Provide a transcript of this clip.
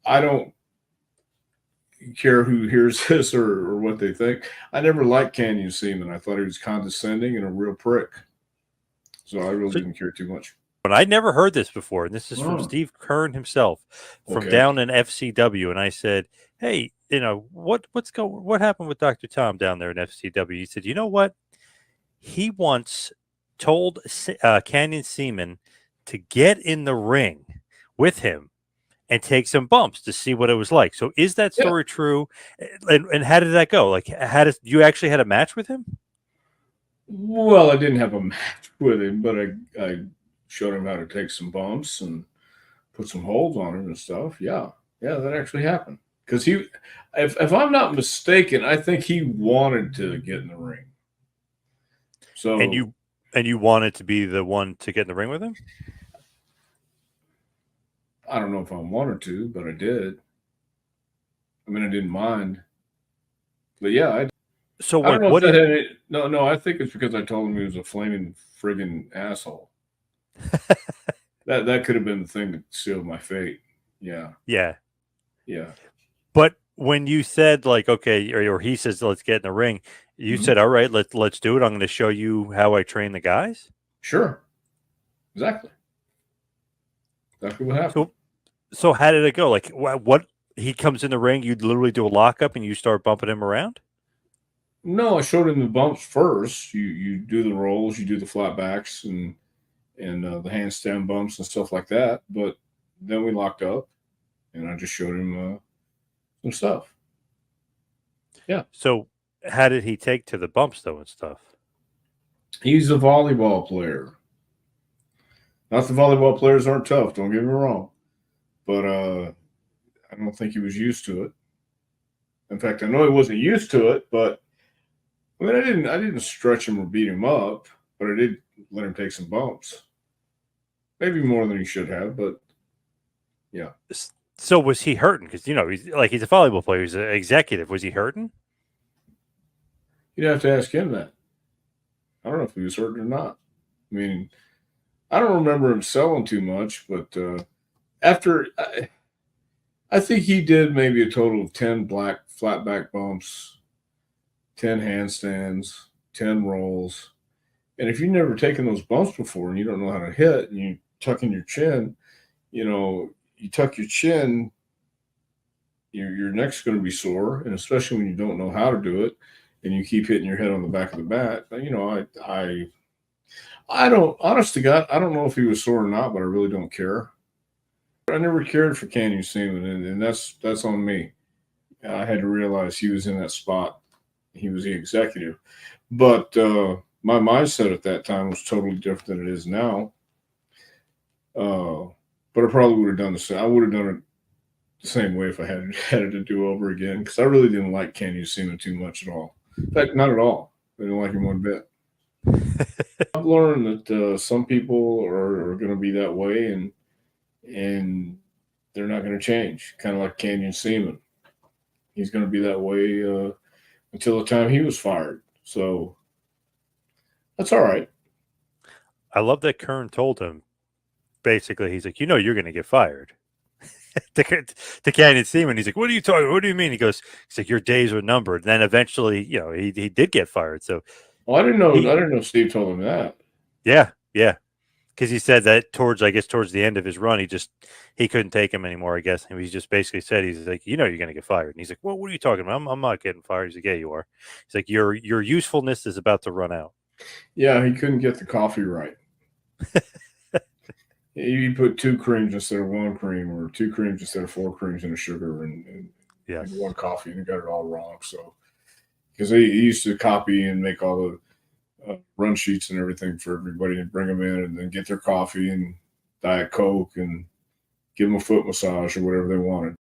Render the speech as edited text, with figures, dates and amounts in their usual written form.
I don't care who hears this or what they think. I never liked Canyon Semen. I thought he was condescending and a real prick. So I really didn't care too much. But I never heard this before, and this is from Oh. Steve Kern himself from Okay. down in FCW. And I said, "Hey, what happened with Dr. Tom down there in FCW?" He said, "You know what? He once told Canyon Semen to get in the ring with him and take some bumps to see what it was like." So is that story true? And how did that go? Like, you actually had a match with him? Well, I didn't have a match with him, but I showed him how to take some bumps and put some holds on him and stuff. Yeah, that actually happened. Because if I'm not mistaken, I think he wanted to get in the ring. So and you wanted to be the one to get in the ring with him? I don't know if I wanted to, but I did. I mean, I didn't mind. But yeah, So I don't know what if that had it. No, I think it's because I told him he was a flaming friggin' asshole. that could have been the thing that sealed my fate. Yeah. Yeah. Yeah. But when you said, like, okay, or he says, let's get in the ring, you said, all right, let's do it. I'm going to show you how I train the guys. Sure. Exactly. Exactly what happened. So how did it go? Like, what he comes in the ring, you literally do a lockup and you start bumping him around? No, I showed him the bumps first. You do the rolls, you do the flat backs and the handstand bumps and stuff like that. But then we locked up, and I just showed him some stuff. Yeah. So how did he take to the bumps though and stuff? He's a volleyball player. Not the volleyball players aren't tough. Don't get me wrong, but I don't think he was used to it. In fact, I know he wasn't used to it, but I mean, I didn't stretch him or beat him up, but I did let him take some bumps. Maybe more than he should have, but yeah. So was he hurting? Because he's a volleyball player, he's an executive. Was he hurting? You'd have to ask him that. I don't know if he was hurting or not. I mean, I don't remember him selling too much, but after I think he did maybe a total of 10 black flat back bumps, 10 handstands, 10 rolls. And if you've never taken those bumps before and you don't know how to hit and you tuck in your chin, you tuck your chin, your neck's going to be sore. And especially when you don't know how to do it and you keep hitting your head on the back of the bat. I don't, honest to God, I don't know if he was sore or not, but I really don't care. I never cared for Canyon Semen, and that's on me. I had to realize he was in that spot. He was the executive. But my mindset at that time was totally different than it is now. But I probably would have done the same. I would have done it the same way if I had it to do over again, because I really didn't like Canyon Semen too much at all. In fact, not at all. I didn't like him one bit. I've learned that some people are going to be that way, and they're not going to change. Kind of like Canyon Semen. He's going to be that way until the time he was fired. So that's all right. I love that Kern told him, basically, he's like, you're going to get fired. to Canyon Semen, he's like, what are you talking? What do you mean? He's like, your days are numbered. And then eventually, he did get fired. So, I didn't know Steve told him that. Yeah, because he said that towards the end of his run, he couldn't take him anymore. I guess and he just basically said, he's like, you're going to get fired. And he's like, well, what are you talking about? I'm not getting fired. He's like, yeah, you are. He's like, your usefulness is about to run out. Yeah, he couldn't get the coffee right. He put 2 creams instead of 1 cream, or 2 creams instead of 4 creams in a sugar, and 1 coffee, and he got it all wrong. So, because he used to copy and make all the run sheets and everything for everybody and bring them in and then get their coffee and Diet Coke and give them a foot massage or whatever they wanted.